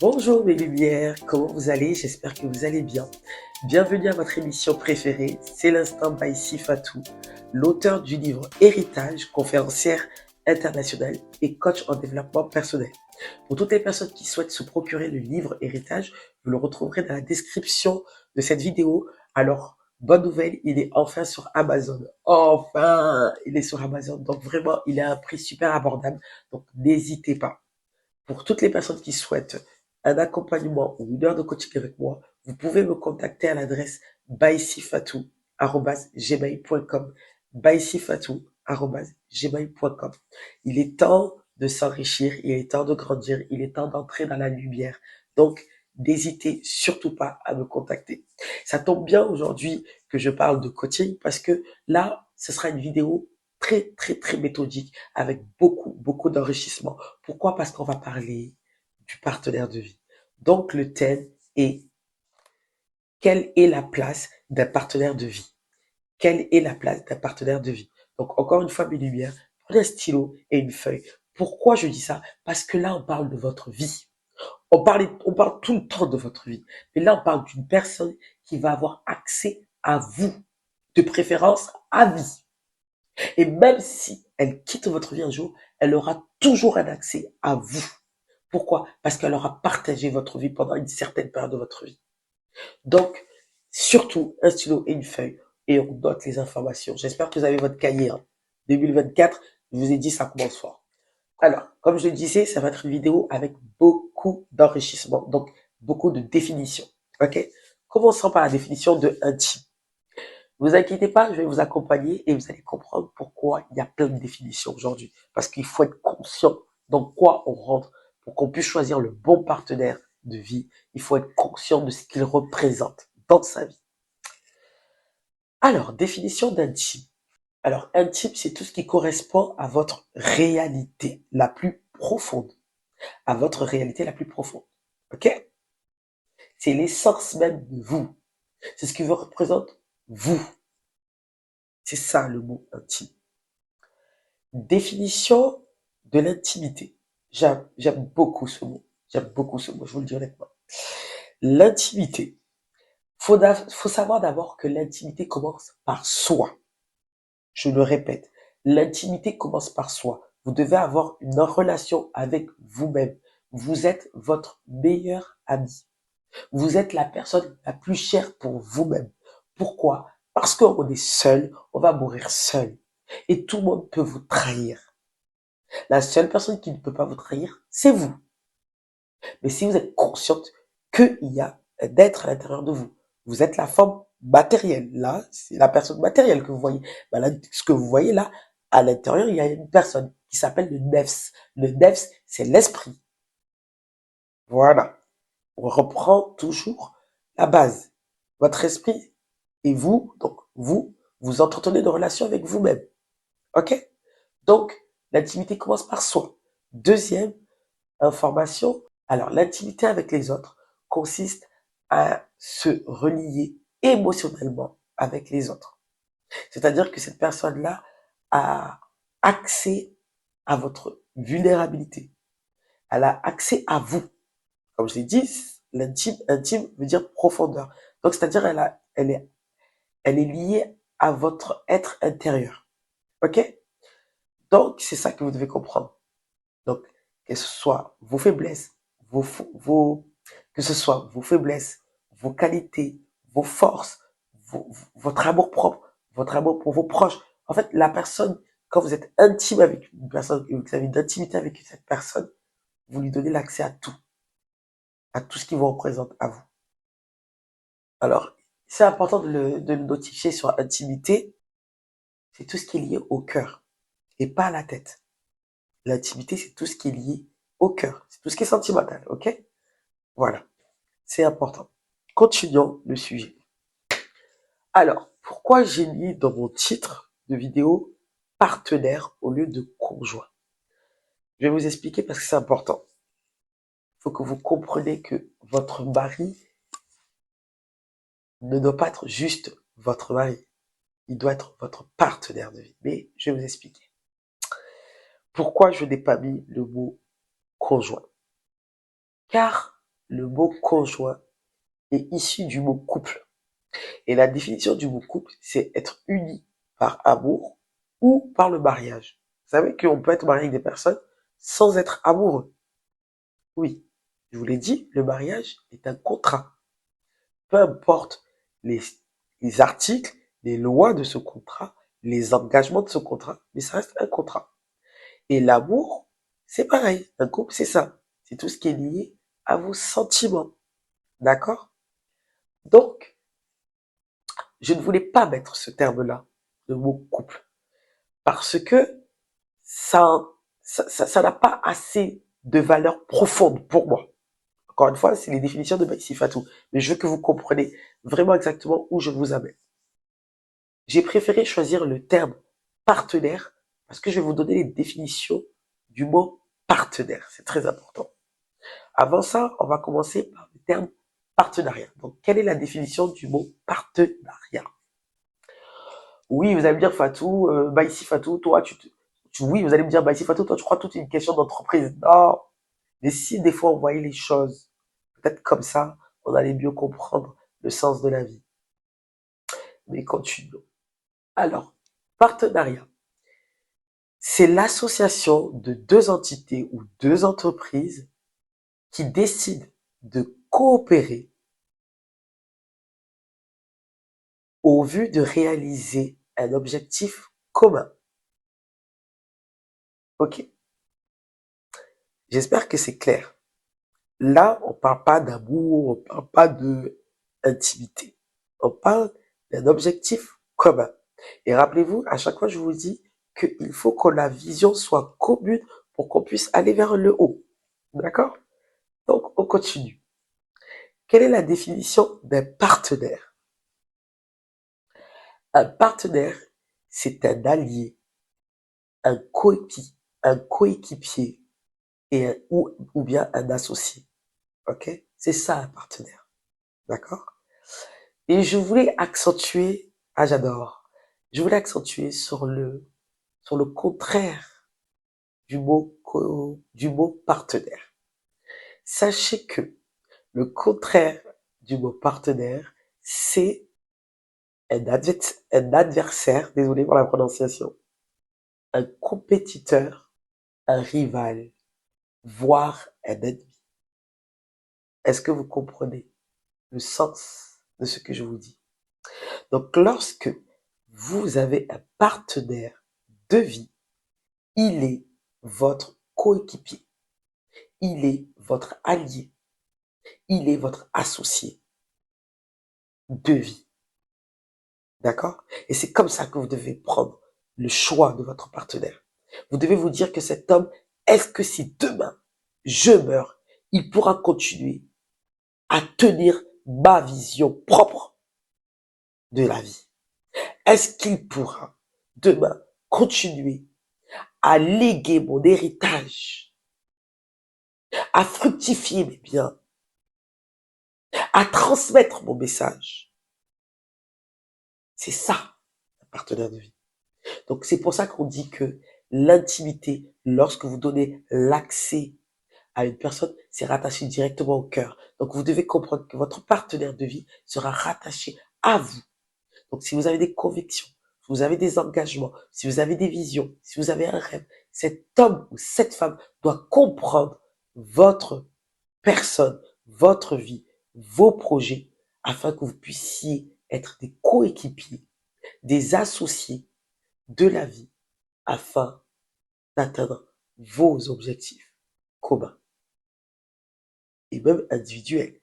Bonjour mes lumières, comment vous allez? J'espère que vous allez bien. Bienvenue à votre émission préférée, c'est l'instant by Sifatou, l'auteur du livre Héritage, conférencière internationale et coach en développement personnel. Pour toutes les personnes qui souhaitent se procurer le livre Héritage, vous le retrouverez dans la description de cette vidéo. Alors, bonne nouvelle, il est enfin sur Amazon. Enfin, il est sur Amazon. Donc vraiment, il est à un prix super abordable. Donc n'hésitez pas. Pour toutes les personnes qui souhaitent un accompagnement ou une heure de coaching avec moi, vous pouvez me contacter à l'adresse baisifatou@gmail.com. baisifatou@gmail.com. Il est temps de s'enrichir, il est temps de grandir, il est temps d'entrer dans la lumière. Donc, n'hésitez surtout pas à me contacter. Ça tombe bien aujourd'hui que je parle de coaching parce que là, ce sera une vidéo très, très, très méthodique avec beaucoup, beaucoup d'enrichissement. Pourquoi? Parce qu'on va parler du partenaire de vie. Donc, le thème est quelle est la place d'un partenaire de vie? Quelle est la place d'un partenaire de vie? Donc, encore une fois, mes lumières, prenez un stylo et une feuille. Pourquoi je dis ça? Parce que là, on parle de votre vie. On parle tout le temps de votre vie. Mais là, on parle d'une personne qui va avoir accès à vous, de préférence à vie. Et même si elle quitte votre vie un jour, elle aura toujours un accès à vous. Pourquoi? Parce qu'elle aura partagé votre vie pendant une certaine période de votre vie. Donc, surtout, un stylo et une feuille, et on note les informations. J'espère que vous avez votre cahier. 2024, je vous ai dit, ça commence fort. Alors, comme je le disais, ça va être une vidéo avec beaucoup d'enrichissement, donc beaucoup de définitions. Ok? Commençons par la définition de intime. Ne vous inquiétez pas, je vais vous accompagner et vous allez comprendre pourquoi il y a plein de définitions aujourd'hui. Parce qu'il faut être conscient dans quoi on rentre pour qu'on puisse choisir le bon partenaire de vie. Il faut être conscient de ce qu'il représente dans sa vie. Alors, définition d'intime. Alors, intime, c'est tout ce qui correspond à votre réalité la plus profonde. À votre réalité la plus profonde. Ok? C'est l'essence même de vous. C'est ce qui vous représente vous. C'est ça le mot intime. Définition de l'intimité. J'aime beaucoup ce mot. J'aime beaucoup ce mot, je vous le dis honnêtement. L'intimité. Faut savoir d'abord que l'intimité commence par soi. Je le répète. L'intimité commence par soi. Vous devez avoir une relation avec vous-même. Vous êtes votre meilleur ami. Vous êtes la personne la plus chère pour vous-même. Pourquoi? Parce qu'on est seul, on va mourir seul. Et tout le monde peut vous trahir. La seule personne qui ne peut pas vous trahir, c'est vous. Mais si vous êtes consciente qu'il y a un être à l'intérieur de vous, vous êtes la forme matérielle. Là, c'est la personne matérielle que vous voyez. Ben là, ce que vous voyez là, à l'intérieur, il y a une personne qui s'appelle le nefs. Le nefs, c'est l'esprit. Voilà. On reprend toujours la base. Votre esprit et vous, donc vous entretenez de relations avec vous-même. OK? Donc, l'intimité commence par soi. Deuxième information, alors l'intimité avec les autres consiste à se relier émotionnellement avec les autres. C'est-à-dire que cette personne-là a accès à votre vulnérabilité. Elle a accès à vous. Comme je l'ai dit, intime veut dire profondeur. Donc, c'est-à-dire elle est liée à votre être intérieur. OK? Donc, c'est ça que vous devez comprendre. Donc, que ce soit vos faiblesses, que ce soit vos faiblesses, vos qualités, vos forces, votre amour propre, votre amour pour vos proches. En fait, la personne, quand vous êtes intime avec une personne, et vous avez une intimité avec cette personne, vous lui donnez l'accès à tout ce qui vous représente à vous. Alors, c'est important de le notifier sur intimité, c'est tout ce qui est lié au cœur et pas à la tête. L'intimité, c'est tout ce qui est lié au cœur, c'est tout ce qui est sentimental, ok? Voilà, c'est important. Continuons le sujet. Alors, pourquoi j'ai mis dans mon titre de vidéo partenaire au lieu de conjoint? Je vais vous expliquer parce que c'est important. Il faut que vous compreniez que votre mari ne doit pas être juste votre mari. Il doit être votre partenaire de vie. Mais je vais vous expliquer. Pourquoi je n'ai pas mis le mot conjoint? Car le mot conjoint est issu du mot couple. Et la définition du mot couple, c'est être uni par amour ou par le mariage. Vous savez qu'on peut être marié avec des personnes sans être amoureux. Oui, je vous l'ai dit, le mariage est un contrat. Peu importe les, les articles, les lois de ce contrat, les engagements de ce contrat, mais ça reste un contrat. Et l'amour, c'est pareil. Un couple, c'est ça. C'est tout ce qui est lié à vos sentiments. D'accord? Donc, je ne voulais pas mettre ce terme-là, le mot couple, parce que ça, ça n'a pas assez de valeur profonde pour moi. Encore une fois, c'est les définitions de Baïsi Fatou. Mais je veux que vous compreniez vraiment exactement où je vous amène. J'ai préféré choisir le terme partenaire parce que je vais vous donner les définitions du mot partenaire. C'est très important. Avant ça, on va commencer par le terme partenariat. Donc, quelle est la définition du mot partenariat? Oui, vous allez me dire Fatou, Baïsi Fatou, toi, oui, vous allez me dire Baïsi Fatou, toi, tu crois toute une question d'entreprise. Non. Mais si des fois on voyait les choses, peut-être comme ça, on allait mieux comprendre le sens de la vie. Mais continuons. Alors, partenariat, c'est l'association de deux entités ou deux entreprises qui décident de coopérer au vu de réaliser un objectif commun. Ok, j'espère que c'est clair. Là, on parle pas d'amour, on parle pas de intimité. On parle d'un objectif commun. Et rappelez-vous, à chaque fois, je vous dis qu'il faut que la vision soit commune pour qu'on puisse aller vers le haut. D'accord? Donc, on continue. Quelle est la définition d'un partenaire? Un partenaire, c'est un allié, un coéquipier ou bien un associé. Ok? C'est ça un partenaire. D'accord? Et je voulais accentuer, ah j'adore, je voulais accentuer sur le contraire du mot partenaire. Sachez que le contraire du mot partenaire, c'est un adversaire, désolé pour la prononciation, un compétiteur, un rival, voire un ennemi. Est-ce que vous comprenez le sens de ce que je vous dis? Donc, lorsque vous avez un partenaire de vie, il est votre coéquipier, il est votre allié, il est votre associé de vie. D'accord? Et c'est comme ça que vous devez prendre le choix de votre partenaire. Vous devez vous dire que cet homme, est-ce que si demain je meurs, il pourra continuer à tenir ma vision propre de la vie? Est-ce qu'il pourra demain continuer à léguer mon héritage, à fructifier mes biens, à transmettre mon message? C'est ça, un partenaire de vie. Donc c'est pour ça qu'on dit que l'intimité, lorsque vous donnez l'accès à une personne, c'est rattaché directement au cœur. Donc vous devez comprendre que votre partenaire de vie sera rattaché à vous. Donc si vous avez des convictions, si vous avez des engagements, si vous avez des visions, si vous avez un rêve, cet homme ou cette femme doit comprendre votre personne, votre vie, vos projets, afin que vous puissiez être des coéquipiers, des associés de la vie, afin d'atteindre vos objectifs communs et même individuels,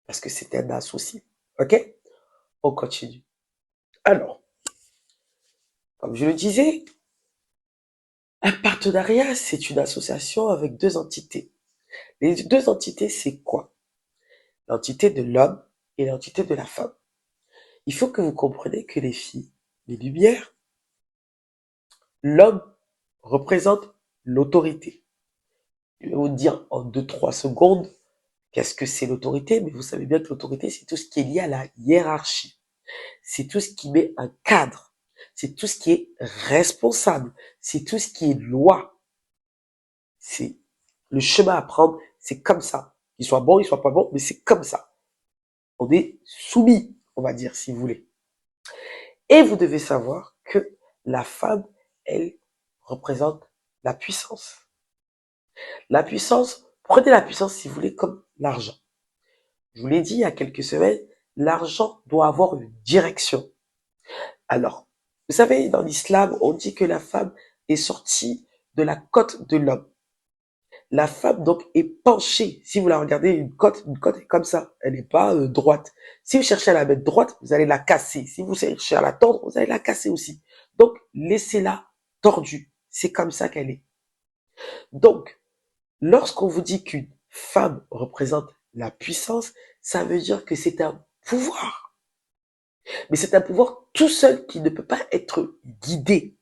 parce que c'est un associé. Ok? On continue. Alors, comme je le disais, un partenariat, c'est une association avec deux entités. Les deux entités, c'est quoi? L'entité de l'homme et l'entité de la femme. Il faut que vous compreniez que les filles, les lumières, l'homme représente l'autorité. Je vais vous dire en 2, 3 secondes qu'est-ce que c'est l'autorité, mais vous savez bien que l'autorité, c'est tout ce qui est lié à la hiérarchie. C'est tout ce qui met un cadre. C'est tout ce qui est responsable. C'est tout ce qui est loi. C'est le chemin à prendre. C'est comme ça. Qu'il soit bon, il soit pas bon, mais c'est comme ça. On est soumis, on va dire, si vous voulez. Et vous devez savoir que la femme, elle, représente la puissance. La puissance, prenez la puissance, si vous voulez, comme l'argent. Je vous l'ai dit il y a quelques semaines, l'argent doit avoir une direction. Alors, vous savez, dans l'islam, on dit que la femme est sortie de la côte de l'homme. La femme, donc, est penchée. Si vous la regardez, une côte est comme ça. Elle n'est pas droite. Si vous cherchez à la mettre droite, vous allez la casser. Si vous cherchez à la tordre, vous allez la casser aussi. Donc, laissez-la tordue. C'est comme ça qu'elle est. Donc, lorsqu'on vous dit qu'une femme représente la puissance, ça veut dire que c'est un pouvoir. Mais c'est un pouvoir tout seul qui ne peut pas être guidé.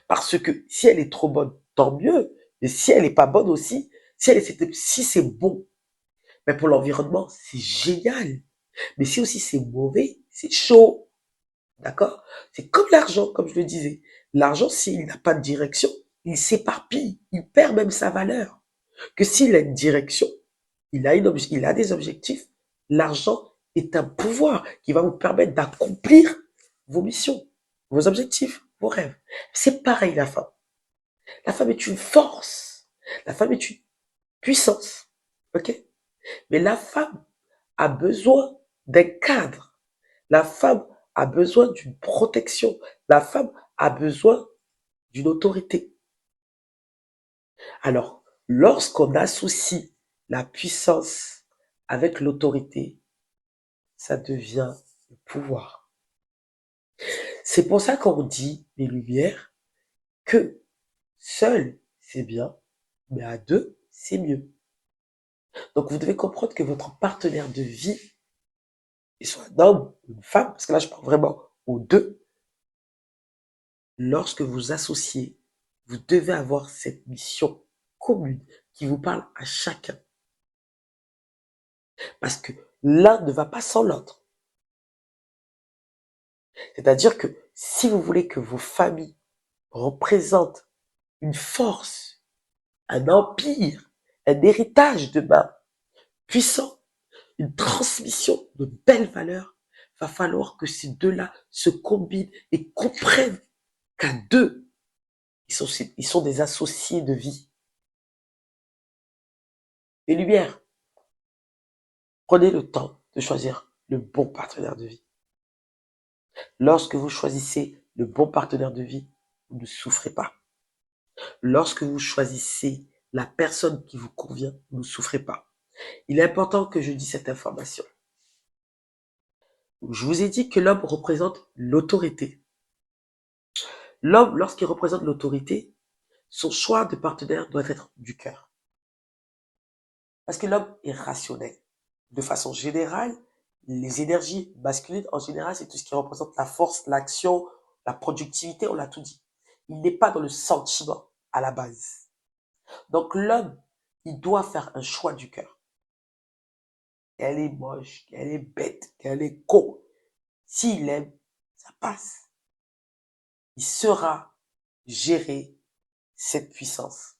Parce que si elle est trop bonne, tant mieux. Mais si elle n'est pas bonne aussi, si c'est bon, mais pour l'environnement, c'est génial. Mais si aussi c'est mauvais, c'est chaud. D'accord? C'est comme l'argent, comme je le disais. L'argent, s'il n'a pas de direction, il s'éparpille. Il perd même sa valeur. Que s'il a une direction, il a des objectifs, l'argent est un pouvoir qui va vous permettre d'accomplir vos missions, vos objectifs, vos rêves. C'est pareil la femme. La femme est une force. La femme est une puissance. Ok? Mais la femme a besoin d'un cadre. La femme a besoin d'une protection. La femme a besoin d'une autorité. Alors, lorsqu'on associe la puissance avec l'autorité, ça devient le pouvoir. C'est pour ça qu'on dit, les Lumières, que seul, c'est bien, mais à deux, c'est mieux. Donc vous devez comprendre que votre partenaire de vie, qu'il soit un homme ou une femme, parce que là je parle vraiment aux deux, lorsque vous associez, vous devez avoir cette mission commune qui vous parle à chacun. Parce que l'un ne va pas sans l'autre. C'est-à-dire que si vous voulez que vos familles représentent une force, un empire, un héritage demain puissant, une transmission de belles valeurs, va falloir que ces deux-là se combinent et comprennent qu'à deux, ils sont des associés de vie. Les Lumières, prenez le temps de choisir le bon partenaire de vie. Lorsque vous choisissez le bon partenaire de vie, vous ne souffrez pas. Lorsque vous choisissez la personne qui vous convient, vous ne souffrez pas. Il est important que je dise cette information. Je vous ai dit que l'homme représente l'autorité. L'homme, lorsqu'il représente l'autorité, son choix de partenaire doit être du cœur. Parce que l'homme est rationnel. De façon générale, les énergies masculines, en général, c'est tout ce qui représente la force, l'action, la productivité, on l'a tout dit. Il n'est pas dans le sentiment à la base. Donc l'homme, il doit faire un choix du cœur. Qu'elle est moche, qu'elle est bête, qu'elle est con. S'il aime, ça passe. Il saura gérer cette puissance.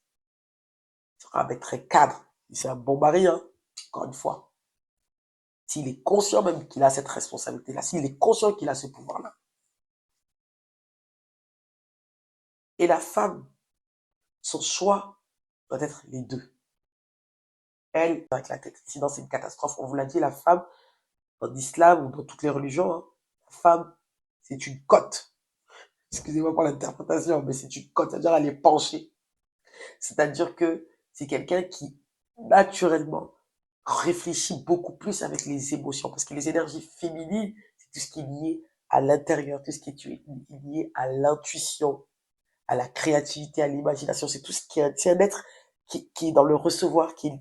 Il saura mettre un cadre. C'est un bon mari, hein, encore une fois. S'il est conscient même qu'il a cette responsabilité-là, s'il est conscient qu'il a ce pouvoir-là. Et la femme, son choix doit être les deux. Elle, avec la tête. Sinon, c'est une catastrophe. On vous l'a dit, la femme, dans l'islam ou dans toutes les religions, hein, la femme, c'est une cote. Excusez-moi pour l'interprétation, mais c'est une cote. C'est-à-dire, elle est penchée. C'est-à-dire que c'est quelqu'un qui, naturellement, réfléchit beaucoup plus avec les émotions. Parce que les énergies féminines, c'est tout ce qui est lié à l'intérieur, tout ce qui est lié à l'intuition, à la créativité, à l'imagination. C'est tout ce qui est, c'est un être qui est dans le recevoir, qui est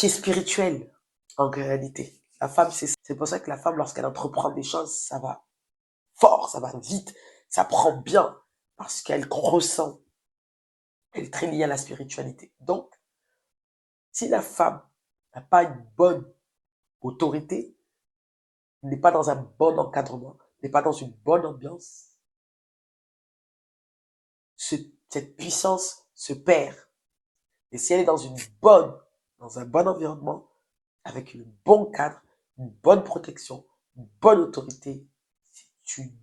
spirituel, en réalité. La femme, c'est pour ça que la femme, lorsqu'elle entreprend des choses, ça va fort, ça va vite, ça prend bien, parce qu'elle ressent. Elle est très liée à la spiritualité. Donc, si la femme n'a pas une bonne autorité, n'est pas dans un bon encadrement, n'est pas dans une bonne ambiance, cette puissance se perd. Et si elle est dans un bon environnement, avec un bon cadre, une bonne protection, une bonne autorité, c'est une,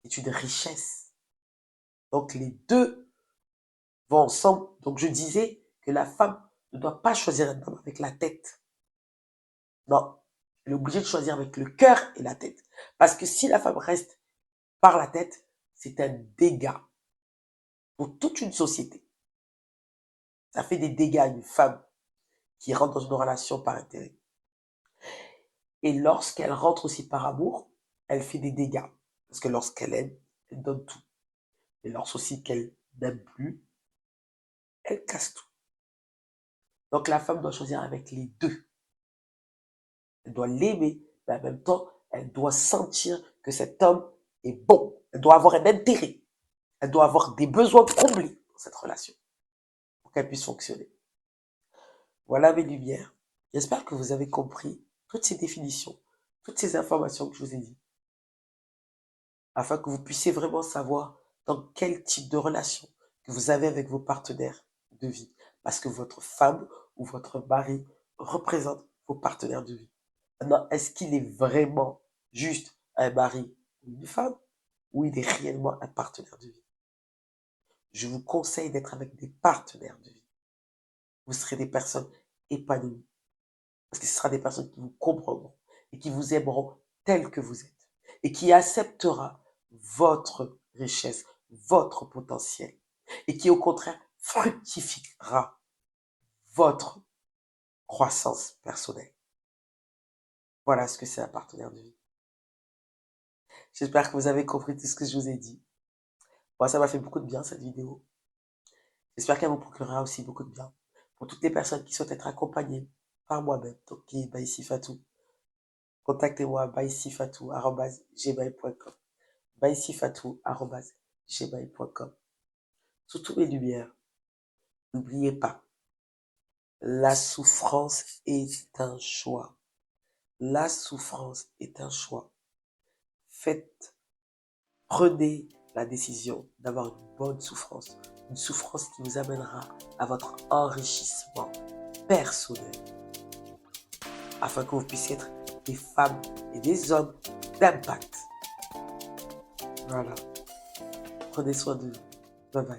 c'est une richesse. Donc les deux vont ensemble. Donc je disais que la femme ne doit pas choisir un homme avec la tête. Non, elle est obligée de choisir avec le cœur et la tête. Parce que si la femme reste par la tête, c'est un dégât pour toute une société. Ça fait des dégâts à une femme qui rentre dans une relation par intérêt. Et lorsqu'elle rentre aussi par amour, elle fait des dégâts. Parce que lorsqu'elle aime, elle donne tout. Et lorsqu'aussi qu'elle n'aime plus, elle casse tout. Donc la femme doit choisir avec les deux. Elle doit l'aimer, mais en même temps, elle doit sentir que cet homme est bon. Elle doit avoir un intérêt. Elle doit avoir des besoins comblés dans cette relation pour qu'elle puisse fonctionner. Voilà mes lumières. J'espère que vous avez compris toutes ces définitions, toutes ces informations que je vous ai dit, afin que vous puissiez vraiment savoir dans quel type de relation que vous avez avec vos partenaires de vie. Parce que votre femme ou votre mari représente vos partenaires de vie. Maintenant, est-ce qu'il est vraiment juste un mari ou une femme, ou il est réellement un partenaire de vie? Je vous conseille d'être avec des partenaires de vie. Vous serez des personnes épanouies. Parce que ce sera des personnes qui vous comprendront et qui vous aimeront tel que vous êtes. Et qui acceptera votre richesse, votre potentiel. Et qui au contraire fructifiera votre croissance personnelle. Voilà ce que c'est un partenaire de vie. J'espère que vous avez compris tout ce que je vous ai dit. Moi, ça m'a fait beaucoup de bien cette vidéo. J'espère qu'elle vous procurera aussi beaucoup de bien. Pour toutes les personnes qui souhaitent être accompagnées par moi-même, donc qui est Baïsi Fatou, contactez-moi baïsifatou@gmail.com. baïsifatou@gmail.com. Sous toutes mes lumières, n'oubliez pas, la souffrance est un choix. La souffrance est un choix. Prenez la décision d'avoir une bonne souffrance. Une souffrance qui vous amènera à votre enrichissement personnel. Afin que vous puissiez être des femmes et des hommes d'impact. Voilà. Prenez soin de vous. Bye bye.